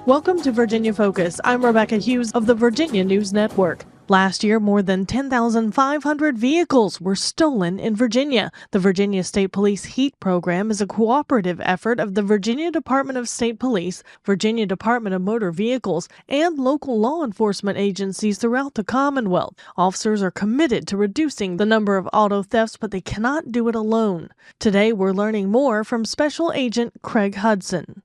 Welcome to Virginia Focus. I'm Rebecca Hughes of the Virginia News Network. Last year, more than 10,500 vehicles were stolen in Virginia. The Virginia State Police HEAT program is a cooperative effort of the Virginia Department of State Police, Virginia Department of Motor Vehicles, and local law enforcement agencies throughout the Commonwealth. Officers are committed to reducing the number of auto thefts, but they cannot do it alone. Today, we're learning more from Special Agent Craig Hudson.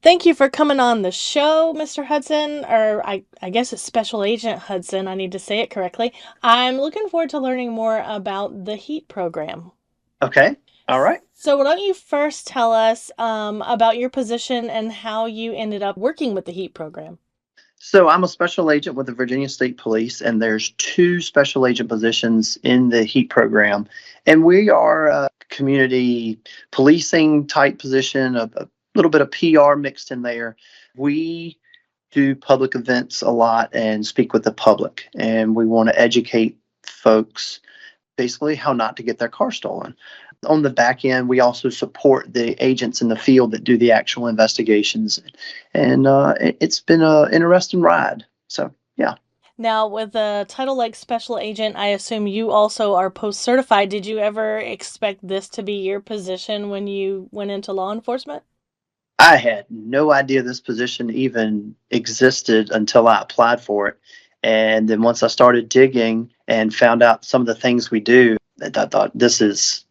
Thank you for coming on the show, Mr. Hudson, or I guess it's Special Agent Hudson. I need to say it correctly. I'm looking forward to learning more about the HEAT program. Okay. All right. So why don't you first tell us about your position and how you ended up working with the HEAT program? So I'm a special agent with the Virginia State Police, and there's two special agent positions in the HEAT program. And we are a community policing type position, a little bit of PR mixed in there. We do public events a lot and speak with the public, and we want to educate folks basically how not to get their car stolen. On the back end, we also support the agents in the field that do the actual investigations, and it's been an interesting ride. So, yeah. Now, with a title like Special Agent, I assume you also are post-certified. Did you ever expect this to be your position when you went into law enforcement? I had no idea this position even existed until I applied for it. And then once I started digging and found out some of the things we do, I thought this is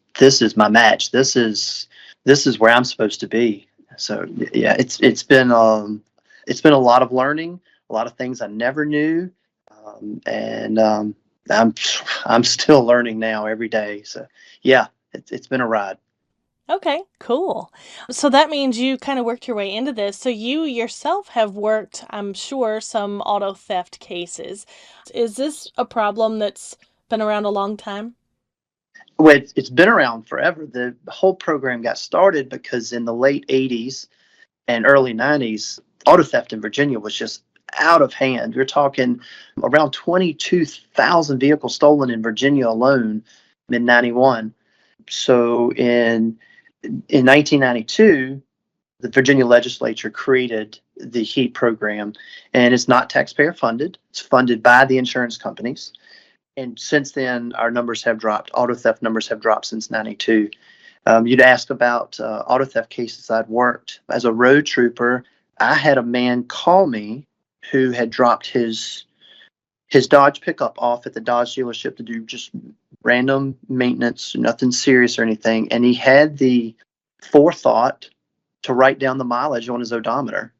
my match. This is where I'm supposed to be. So yeah, it's been a lot of learning, a lot of things I never knew, and I'm still learning now every day. So yeah, it's been a ride. Okay, cool. So that means you kind of worked your way into this. So you yourself have worked, I'm sure, some auto theft cases. Is this a problem that's been around a long time? Well, it's been around forever. The whole program got started because in the late 80s and early 90s, auto theft in Virginia was just out of hand. You're talking around 22,000 vehicles stolen in Virginia alone in 91. So in 1992, the Virginia legislature created the HEAT program, and it's not taxpayer funded. It's funded by the insurance companies. And since then, our numbers have dropped. Auto theft numbers have dropped since 92. You'd ask about auto theft cases I'd worked. As a road trooper, I had a man call me who had dropped his Dodge pickup off at the Dodge dealership to do just random maintenance, nothing serious or anything. And he had the forethought to write down the mileage on his odometer.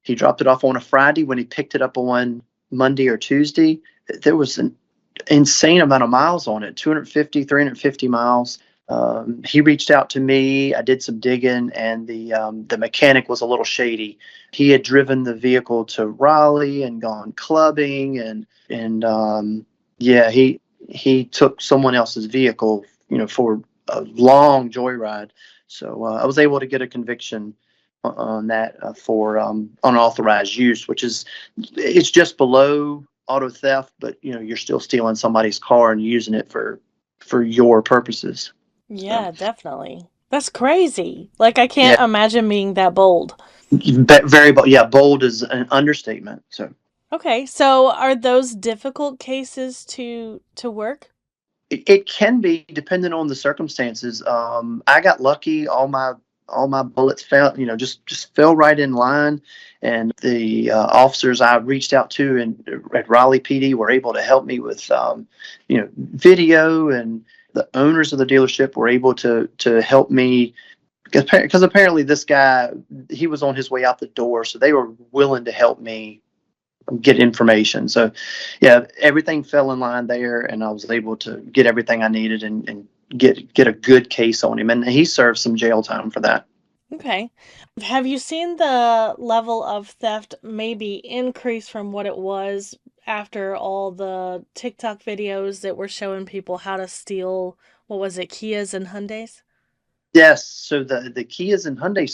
He dropped it off on a Friday. When he picked it up on Monday or Tuesday, there was an insane amount of miles on it, 250, 350 miles. He reached out to me. I did some digging, and the mechanic was a little shady. He had driven the vehicle to Raleigh and gone clubbing, and yeah, he took someone else's vehicle, for a long joyride. So I was able to get a conviction on that for unauthorized use, it's just below auto theft, but you're still stealing somebody's car and using it for your purposes. So, Yeah, definitely. That's crazy. Like, I yeah, can't imagine being that bold. very bold. Yeah, bold is an understatement. So Okay, so are those difficult cases to work? it can be depending on the circumstances. I got lucky. All my bullets fell, just fell right in line, and the officers I reached out to at Raleigh PD were able to help me with, video, and the owners of the dealership were able to help me because apparently this guy, he was on his way out the door, so they were willing to help me get information. So yeah, everything fell in line there, and I was able to get everything I needed and get a good case on him, and he served some jail time for that. Okay. Have you seen the level of theft maybe increase from what it was after all the TikTok videos that were showing people how to steal, what was it, Kias and Hyundais? Yes, so the Kias and Hyundai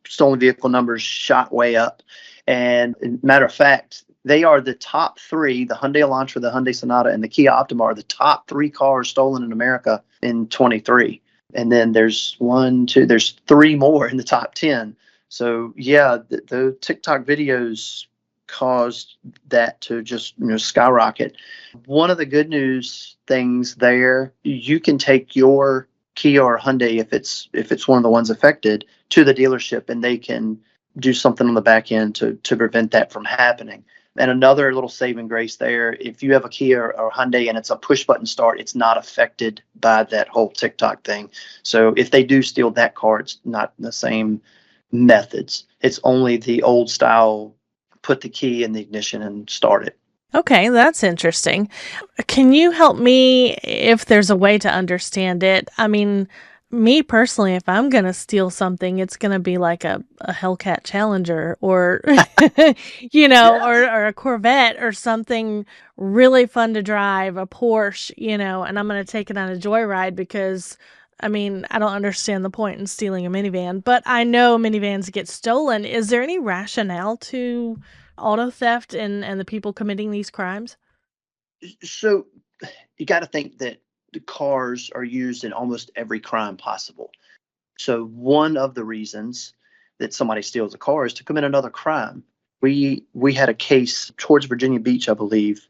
stolen vehicle numbers shot way up, and matter of fact, they are the top three. The Hyundai Elantra, the Hyundai Sonata, and the Kia Optima are the top three cars stolen in America in 23. And then there's there's three more in the top 10. So yeah, the TikTok videos caused that to just skyrocket. One of the good news things there, you can take your Kia or Hyundai, if it's one of the ones affected, to the dealership, and they can do something on the back end to prevent that from happening. And another little saving grace there, if you have a Kia or Hyundai and it's a push button start, it's not affected by that whole TikTok thing. So if they do steal that car, it's not the same methods. It's only the old style, put the key in the ignition and start it. Okay, that's interesting. Can you help me if there's a way to understand it? I mean, me personally, if I'm gonna steal something, it's gonna be like a Hellcat Challenger or Yeah. or a Corvette or something really fun to drive, a Porsche, and I'm gonna take it on a joyride because I mean, I don't understand the point in stealing a minivan, but I know minivans get stolen. Is there any rationale to auto theft and the people committing these crimes? So you got to think that the cars are used in almost every crime possible. So one of the reasons that somebody steals a car is to commit another crime. We had a case towards Virginia Beach, I believe.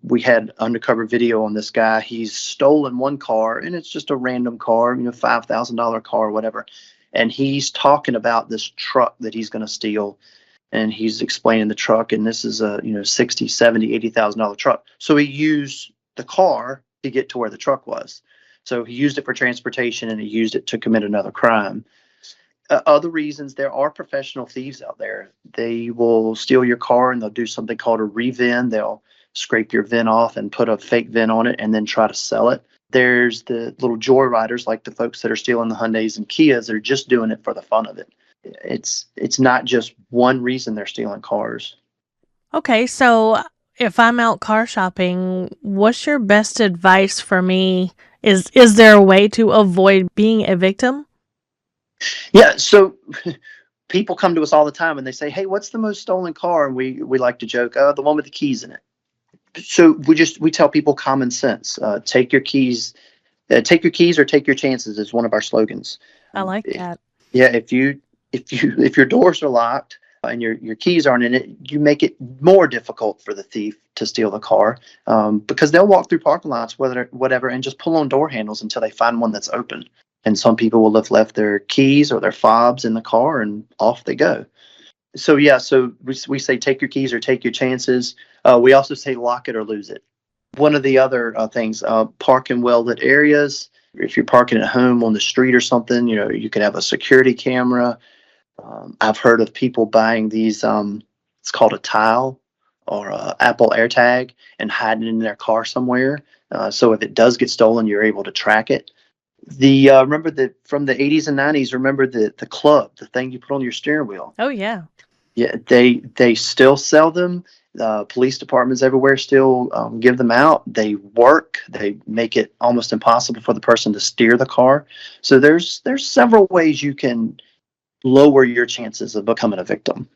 We had undercover video on this guy. He's stolen one car, and it's just a random car, $5,000 car or whatever. And he's talking about this truck that he's going to steal, and he's explaining the truck, and this is a 60, 70, $80,000 truck. So he used the car to get to where the truck was. So he used it for transportation, and he used it to commit another crime. Other reasons, there are professional thieves out there. They will steal your car and they'll do something called a re-VIN. They'll scrape your VIN off and put a fake VIN on it and then try to sell it. There's the little joyriders, like the folks that are stealing the Hyundais and Kias. They're just doing it for the fun of it. It's not just one reason they're stealing cars. Okay, so if I'm out car shopping, what's your best advice for me? Is there a way to avoid being a victim? Yeah, so people come to us all the time and they say, "Hey, what's the most stolen car?" And we like to joke, "The one with the keys in it." So we tell people common sense. Take your keys or take your chances is one of our slogans. I like If, that. yeah, if your doors are locked and your keys aren't in it, you make it more difficult for the thief to steal the car, because they'll walk through parking lots, whatever, and just pull on door handles until they find one that's open. And some people will have left their keys or their fobs in the car, and off they go. So yeah, so we say take your keys or take your chances. We also say lock it or lose it. One of the other things, park in well-lit areas. If you're parking at home on the street or something, you could have a security camera. I've heard of people buying these, it's called a tile or a Apple AirTag, and hiding it in their car somewhere. So if it does get stolen, you're able to track it. Remember from the 80s and 90s, remember the club, the thing you put on your steering wheel. Oh yeah. Yeah, they still sell them. Police departments everywhere still give them out. They work. They make it almost impossible for the person to steer the car. So there's several ways you can lower your chances of becoming a victim.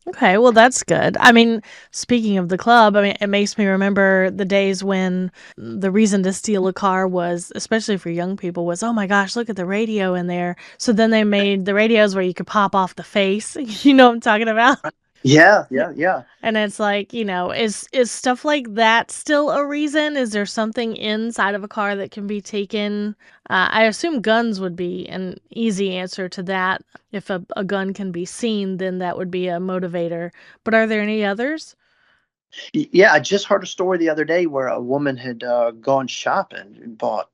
Okay, well that's good. I mean, speaking of the club, I mean, it makes me remember the days when the reason to steal a car was, especially for young people, was, oh my gosh, look at the radio in there. So then they made the radios where you could pop off the face. You know what I'm talking about? Yeah, yeah, yeah. And it's like, is stuff like that still a reason? Is there something inside of a car that can be taken? I assume guns would be an easy answer to that. If a gun can be seen, then that would be a motivator. But are there any others? Yeah, I just heard a story the other day where a woman had gone shopping and bought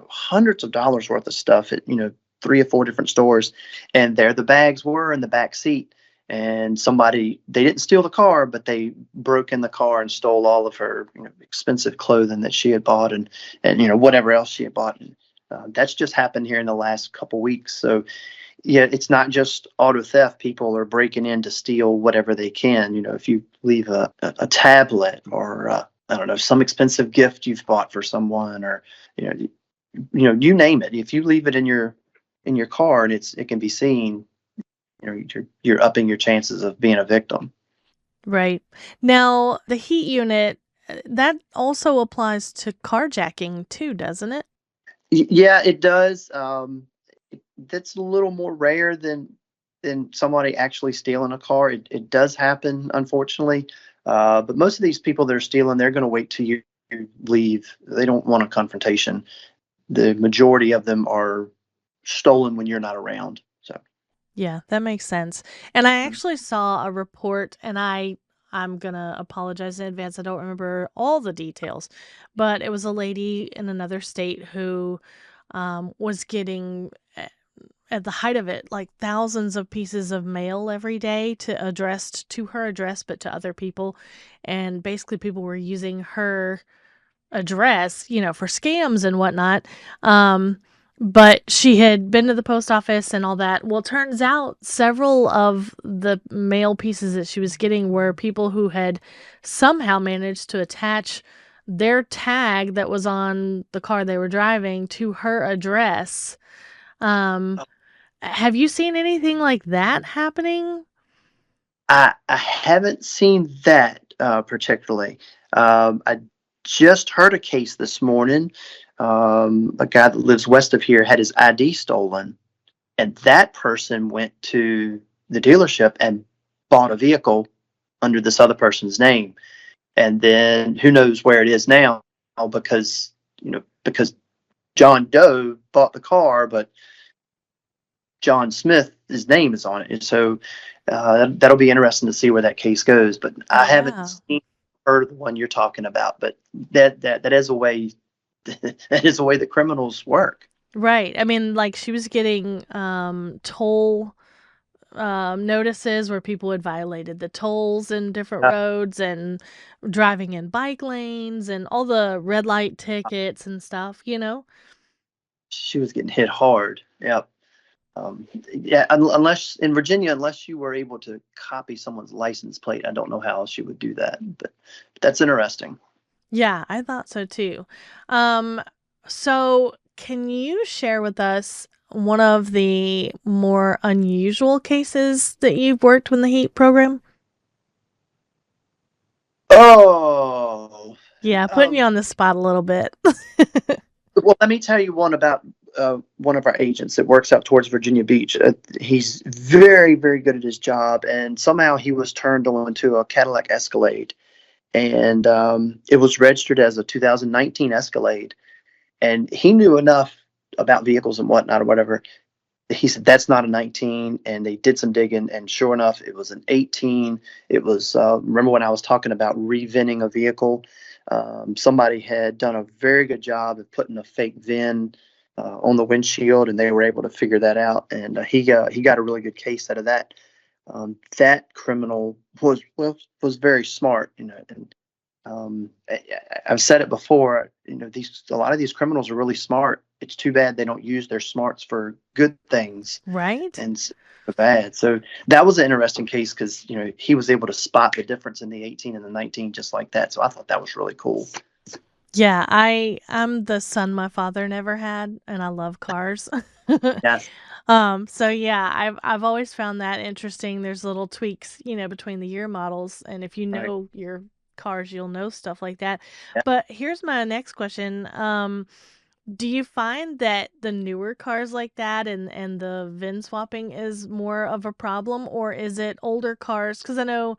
hundreds of dollars worth of stuff at 3 or 4 different stores, and there the bags were in the back seat. And they didn't steal the car, but they broke in the car and stole all of her expensive clothing that she had bought, and whatever else she had bought. And, that's just happened here in the last couple weeks. So yeah, it's not just auto theft. People are breaking in to steal whatever they can. If you leave a tablet or I don't know, some expensive gift you've bought for someone, or you know you name it. If you leave it in your car and it can be seen, you're upping your chances of being a victim. Right. Now, the heat unit, that also applies to carjacking too, doesn't it? Yeah, it does. That's a little more rare than. than somebody actually stealing a car. It does happen, unfortunately. But most of these people that are stealing, they're going to wait till you leave. They don't want a confrontation. The majority of them are stolen when you're not around. So, Yeah, that makes sense. And I actually saw a report, and I'm gonna apologize in advance. I don't remember all the details, but it was a lady in another state who was getting at the height of it like thousands of pieces of mail every day to addressed to her address, but to other people, and basically people were using her address, for scams and whatnot. But she had been to the post office and all that. Well, turns out several of the mail pieces that she was getting were people who had somehow managed to attach their tag that was on the car they were driving to her address. Um, have you seen anything like that happening? I haven't seen that particularly. I just heard a case this morning. A guy that lives west of here had his ID stolen, and that person went to the dealership and bought a vehicle under this other person's name. And then who knows where it is now, because because John Doe bought the car, but John Smith, his name is on it. And so that'll be interesting to see where that case goes. But I haven't Yeah. seen heard of the one you're talking about. But that is a way that is a way that criminals work. Right. I mean, like she was getting toll notices where people had violated the tolls in different Uh, roads and driving in bike lanes and all the red light tickets and stuff. she was getting hit hard. Yeah. Yeah, unless in Virginia, unless you were able to copy someone's license plate, I don't know how else you would do that. But that's interesting. Yeah, I thought so too. Um, so can you share with us one of the more unusual cases that you've worked with the HEAT program? Oh, Yeah, putting you um, on the spot a little bit. well, let me tell you one about one of our agents that works out towards Virginia Beach. He's very, very good at his job, and somehow he was turned on to a Cadillac Escalade, and it was registered as a 2019 Escalade. And he knew enough about vehicles and whatnot or whatever. He said that's not a 19, and they did some digging, and sure enough it was an 18. It was remember when I was talking about reventing a vehicle. Somebody had done a very good job of putting a fake VIN on the windshield, and they were able to figure that out, and he got a really good case out of that. That criminal was very smart, and I've said it before. A lot of these criminals are really smart. It's too bad they don't use their smarts for good things Right? and for bad. So that was an interesting case because he was able to spot the difference in the 18 and the 19 just like that. So I thought that was really cool. Yeah, I'm the son my father never had, and I love cars. Yes, So yeah, I've always found that interesting. There's little tweaks, between the year models, and if you right. know your cars, you'll know stuff like that. Yeah. But here's my next question. Do you find that the newer cars like that and the VIN swapping is more of a problem, or is it older cars? Because I know,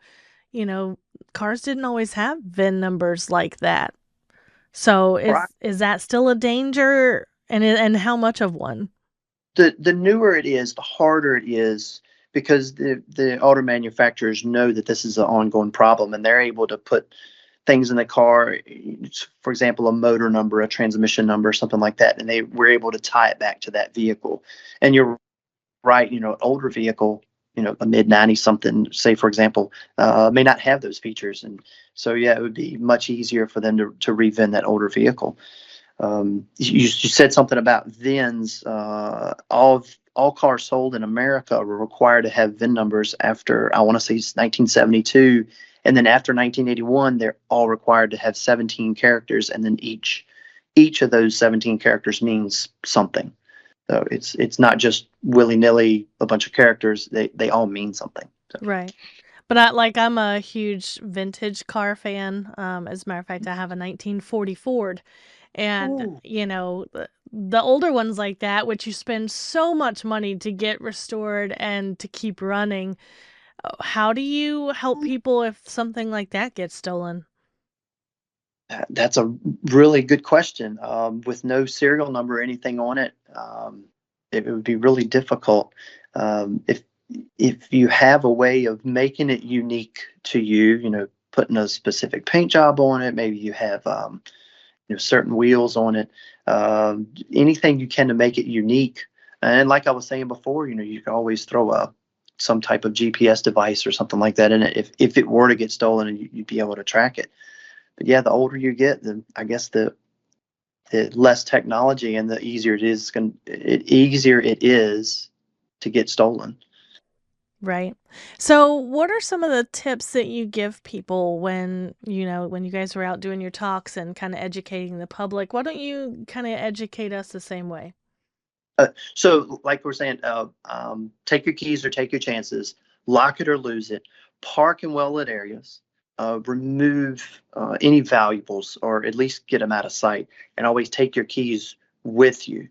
you know, cars didn't always have VIN numbers like that. So Right. is that still a danger, and how much of one? The newer it is, the harder it is because the auto manufacturers know that this is an ongoing problem, and they're able to put things in the car, for example, a motor number, a transmission number, something like that, and they were able to tie it back to that vehicle. And you're right, an older vehicle, a mid 90 something, say for example, may not have those features, and so yeah, it would be much easier for them to revend that older vehicle. You said something about VINs. All cars sold in America were required to have VIN numbers after, I want to say it's 1972, and then after 1981 they're all required to have 17 characters, and then each of those 17 characters means something. So it's not just willy nilly a bunch of characters. They all mean something. So, Right. But I'm a huge vintage car fan. As a matter of fact, I have a 1940 Ford, and ooh, the older ones like that, which you spend so much money to get restored and to keep running, how do you help people if something like that gets stolen? That's a really good question. With no serial number or anything on it, it would be really difficult. If you have a way of making it unique to you, putting a specific paint job on it, maybe you have certain wheels on it, anything you can to make it unique. And like I was saying before, you can always throw some type of GPS device or something like that in it if it were to get stolen, and you'd be able to track it. But yeah, the older you get, I guess the less technology and the easier it is to get stolen. Right. So, what are some of the tips that you give people when you guys were out doing your talks and kind of educating the public? Why don't you kind of educate us the same way? So, like we're saying, take your keys or take your chances, lock it or lose it, park in well lit areas, remove any valuables or at least get them out of sight, and always take your keys with you.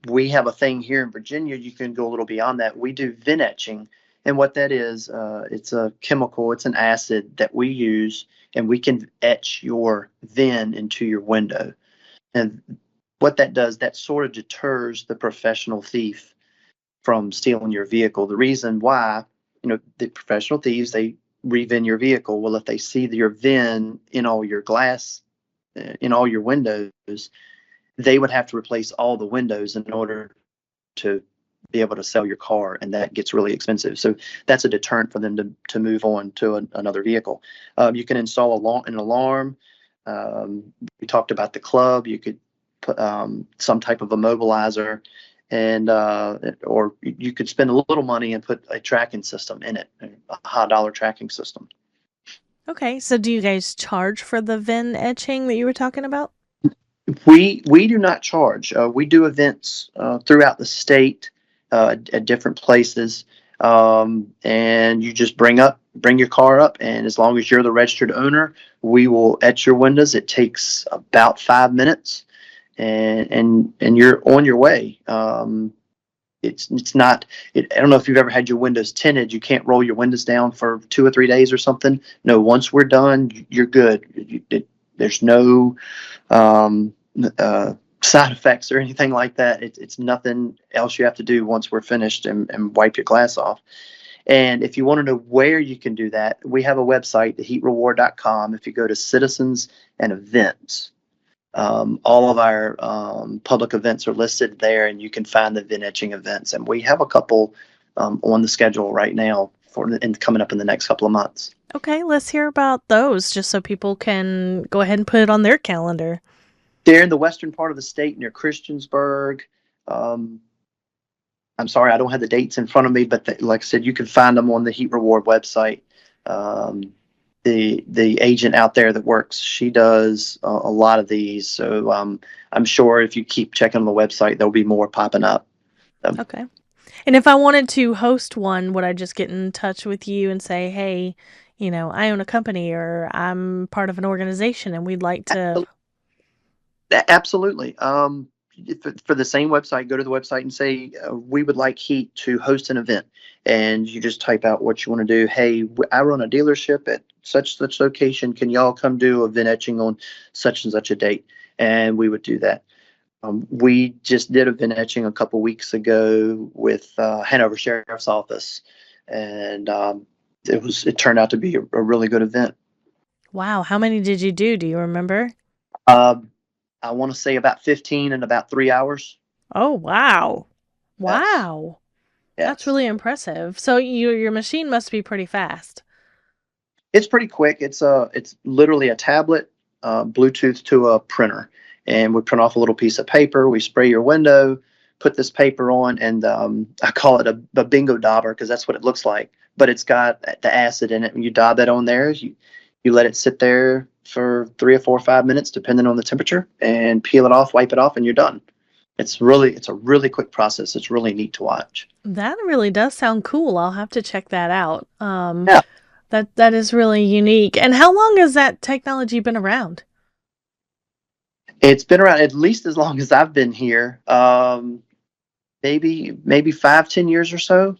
We have a thing here in Virginia. You can go a little beyond that. We do VIN etching. And what that is, it's a chemical, it's an acid that we use, and we can etch your VIN into your window. And what that does, that sort of deters the professional thief from stealing your vehicle. The reason why, the professional thieves, they re-VIN your vehicle. Well, if they see your VIN in all your glass, in all your windows, they would have to replace all the windows in order to be able to sell your car, and that gets really expensive. So that's a deterrent for them to move on to another vehicle. You can install an alarm. We talked about the club. You could put some type of immobilizer, and or you could spend a little money and put a tracking system in it, a high dollar tracking system. Okay, so do you guys charge for the VIN etching that you were talking about? We do not charge. We do events throughout the state at different places, and you just bring your car up, and as long as you're the registered owner, we will etch your windows. It takes about 5 minutes, and you're on your way. It's not. I don't know if you've ever had your windows tinted. You can't roll your windows down for 2 or 3 days or something. No, once we're done, you're good. There's no um, side effects or anything like that. It's nothing else you have to do once we're finished and wipe your glass off. And if you want to know where you can do that, we have a website, theheatreward.com. If you go to citizens and events, all of our public events are listed there, and you can find the VIN etching events. And we have a couple on the schedule right now and coming up in the next couple of months. Okay, let's hear about those just so people can go ahead and put it on their calendar. They're in the western part of the state near Christiansburg. Um, I'm sorry, I don't have the dates in front of me, but like I said, you can find them on the Heat Reward website. Um, the agent out there that works, she does a lot of these. So I'm sure if you keep checking on the website, there'll be more popping up. Okay. And if I wanted to host one, would I just get in touch with you and say, hey, I own a company or I'm part of an organization and we'd like to. Absolutely. For the same website, go to the website and say, we would like Heat to host an event. And you just type out what you want to do. Hey, I run a dealership at such location. Can y'all come do event etching on such and such a date? And we would do that. We just did event etching a couple weeks ago with Hanover Sheriff's Office, and it turned out to be a really good event. Wow, how many did you do? Do you remember? Uh, I want to say about 15 in about 3 hours. Oh, wow. Yes. Wow. That's Yes. really impressive. So your machine must be pretty fast. It's pretty quick. It's literally a tablet, Bluetooth to a printer, and we print off a little piece of paper. We spray your window, put this paper on, and I call it a bingo dauber because that's what it looks like. But it's got the acid in it, and you daub that on there. You let it sit there for 3 or 4 or 5 minutes, depending on the temperature, and peel it off, wipe it off, and you're done. It's a really quick process. It's really neat to watch. That really does sound cool. I'll have to check that out. Yeah. That is really unique. And how long has that technology been around? It's been around at least as long as I've been here. Maybe 5, 10 years or so.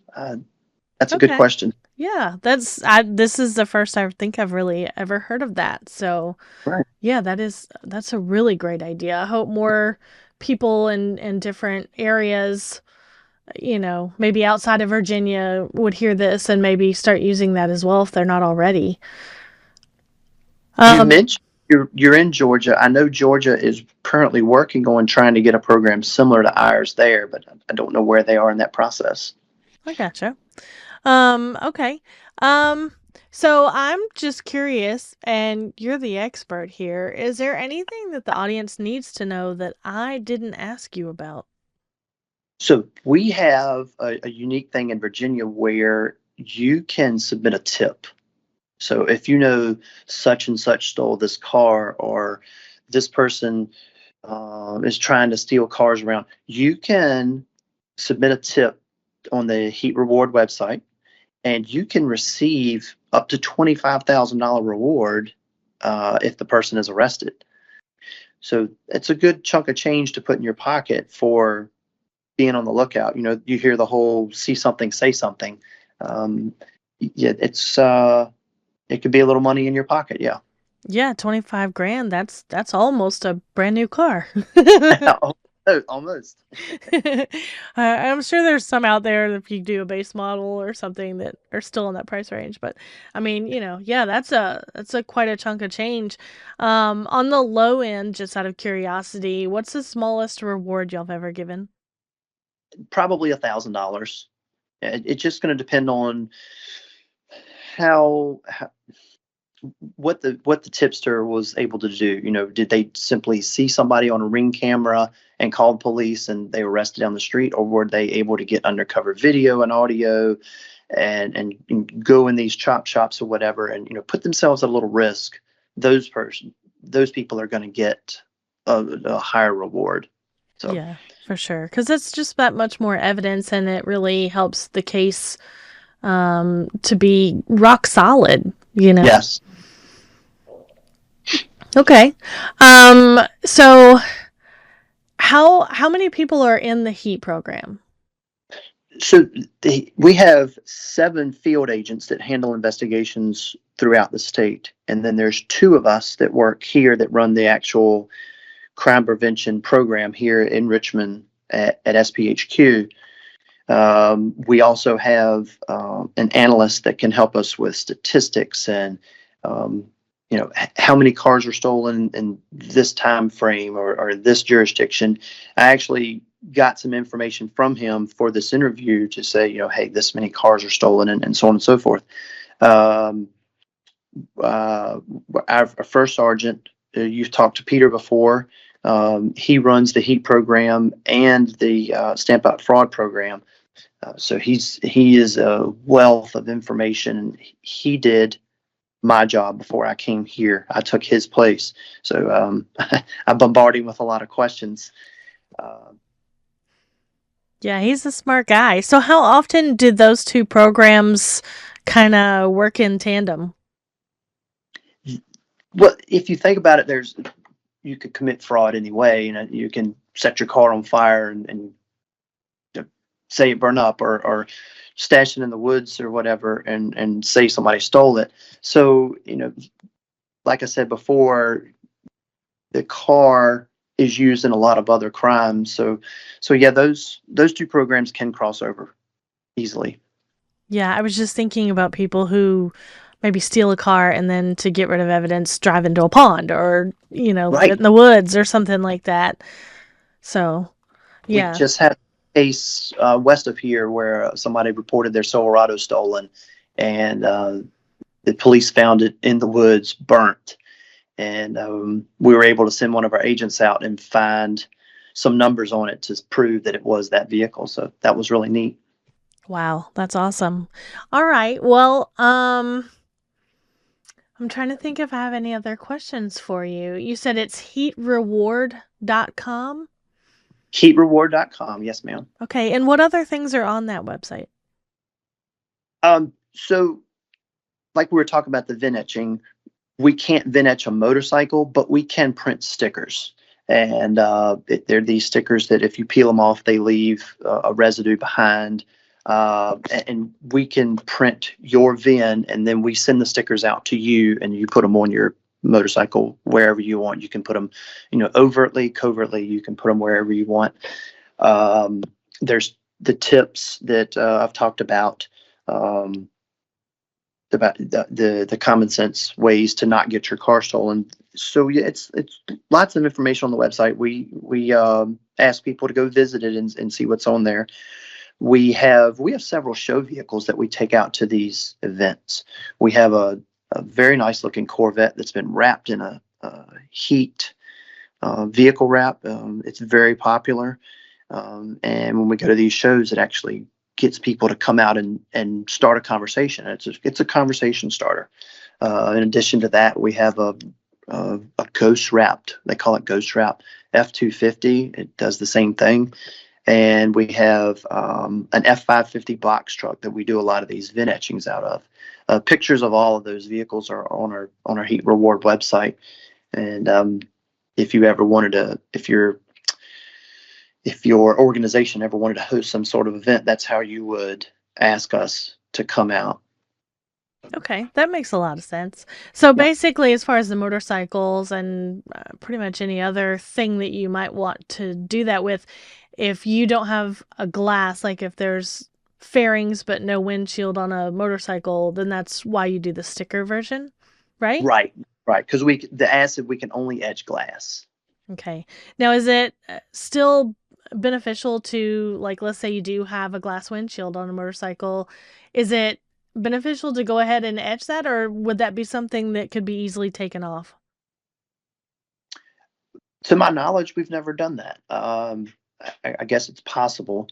That's a good Okay. question. Yeah, this is the first I think I've really ever heard of that. So, Right. yeah, that's a really great idea. I hope more people in different areas, maybe outside of Virginia would hear this and maybe start using that as well if they're not already. You Um, mentioned you're in Georgia. I know Georgia is currently working on trying to get a program similar to ours there, but I don't know where they are in that process. I gotcha. Okay. Um, so I'm just curious, and you're the expert here. Is there anything that the audience needs to know that I didn't ask you about? So we have a unique thing in Virginia where you can submit a tip. So if you know such and such stole this car, or this person is trying to steal cars around, you can submit a tip on the Heat Reward website, and you can receive up to $25,000 reward if the person is arrested. So it's a good chunk of change to put in your pocket for being on the lookout. You hear the whole "see something, say something." Um, yeah, it could be a little money in your pocket. Yeah. Yeah, 25 grand. That's almost a brand new car. Almost. I'm sure there's some out there that if you do a base model or something that are still in that price range, but I mean, yeah, that's a quite a chunk of change. On the low end, just out of curiosity, what's the smallest reward y'all have ever given? Probably $1,000. It's just going to depend on how what the tipster was able to do. Did they simply see somebody on a Ring camera and called police and they were arrested down the street, or were they able to get undercover video and audio and go in these chop shops or whatever, and put themselves at a little risk? Those people are going to get a higher reward. So Yeah, for sure. Because it's just that much more evidence, and it really helps the case to be rock solid, yes. Okay. So how many people are in the HEAT program? So we have 7 field agents that handle investigations throughout the state, and then there's 2 of us that work here that run the actual crime prevention program here in Richmond at SPHQ. We also have an analyst that can help us with statistics and um, how many cars are stolen in this time frame, or this jurisdiction. I actually got some information from him for this interview to say, hey, this many cars are stolen, and so on and so forth. Um, our first sergeant, you've talked to Peter before. He runs the HEAT program and the Stamp Out Fraud program. So he is a wealth of information. He did my job before I came here. I took his place. So I bombarded him with a lot of questions. Uh, Yeah, he's a smart guy. So how often did those two programs kind of work in tandem? well, if you think about it, you could commit fraud anyway. You can set your car on fire and say it burned up, or stash it in the woods or whatever, and say somebody stole it. So, like I said before, the car is used in a lot of other crimes. So yeah, those 2 programs can cross over easily. Yeah, I was just thinking about people who maybe steal a car and then to get rid of evidence drive into a pond or, leave Right. it in the woods or something like that. So, We yeah. just had a case west of here where somebody reported their Silverado stolen, and the police found it in the woods, burnt. And we were able to send one of our agents out and find some numbers on it to prove that it was that vehicle. So that was really neat. Wow, that's awesome. All right. Well, I'm trying to think if I have any other questions for you. You said it's heatreward.com? Heatreward.com. Yes, ma'am. Okay, and what other things are on that website? So, like we were talking about the VIN etching, we can't VIN etch a motorcycle, but we can print stickers. And they're these stickers that if you peel them off, they leave a residue behind. And we can print your VIN, and then we send the stickers out to you, and you put them on your motorcycle wherever you want. You can put them, overtly, covertly. You can put them wherever you want. There's the tips that I've talked about. About the common sense ways to not get your car stolen. So yeah, it's lots of information on the website. We ask people to go visit it and see what's on there. We have several show vehicles that we take out to these events. We have a very nice looking Corvette that's been wrapped in a heat vehicle wrap. It's very popular. And when we go to these shows, it actually gets people to come out and start a conversation. It's a conversation starter. In addition to that, we have a ghost wrapped, they call it ghost wrap F-250. It does the same thing. And we have an F-550 box truck that we do a lot of these VIN etchings out of. Pictures of all of those vehicles are on our Heat Reward website. And if your organization ever wanted to host some sort of event, that's how you would ask us to come out. Okay, that makes a lot of sense. So basically, as far as the motorcycles and pretty much any other thing that you might want to do that with, if you don't have a glass, like if there's fairings but no windshield on a motorcycle, then that's why you do the sticker version, right? Right. Because the acid, we can only etch glass. Okay. Now, is it still beneficial to, like, let's say you do have a glass windshield on a motorcycle, is it beneficial to go ahead and etch that, or would that be something that could be easily taken off? To my knowledge, we've never done that. I guess it's possible,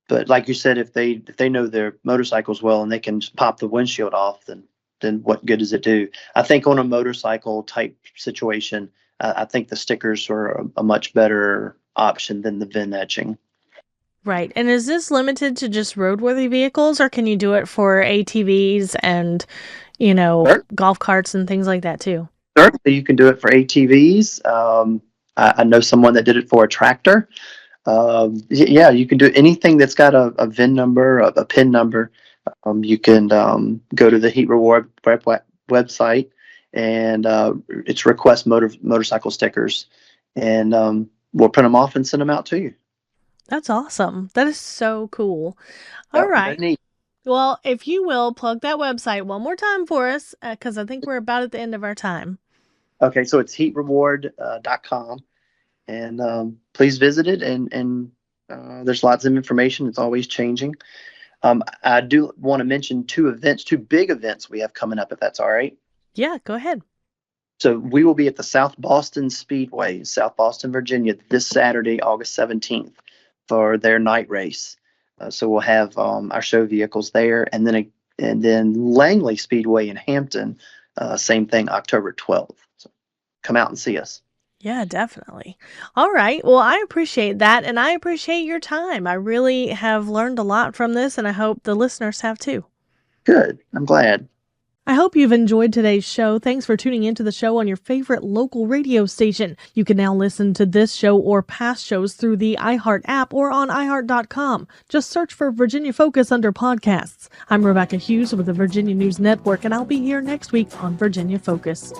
but like you said, if they know their motorcycles well and they can just pop the windshield off, then what good does it do? I think on a motorcycle type situation, I think the stickers are a much better option than the VIN etching. Right. And is this limited to just roadworthy vehicles, or can you do it for ATVs and, golf carts and things like that too? Certainly, you can do it for ATVs. I know someone that did it for a tractor. Yeah, you can do anything that's got a VIN number, a PIN number. You can go to the Heat Reward website, and it's request motorcycle stickers, and we'll print them off and send them out to you. That's awesome. That is so cool. All right. Neat. Well, if you will plug that website one more time for us, because I think we're about at the end of our time. Okay, so it's heatreward.com, and please visit it. And there's lots of information. It's always changing. I do want to mention two big events we have coming up, if that's all right. Yeah, go ahead. So we will be at the South Boston Speedway, South Boston, Virginia, this Saturday, August 17th, for their night race. So we'll have our show vehicles there, and then Langley Speedway in Hampton, same thing, October 12th. So come out and see us. Yeah, definitely. All right. Well, I appreciate that, and I appreciate your time. I really have learned a lot from this, and I hope the listeners have too. Good. I'm glad. I hope you've enjoyed today's show. Thanks for tuning into the show on your favorite local radio station. You can now listen to this show or past shows through the iHeart app or on iHeart.com. Just search for Virginia Focus under podcasts. I'm Rebecca Hughes with the Virginia News Network, and I'll be here next week on Virginia Focus.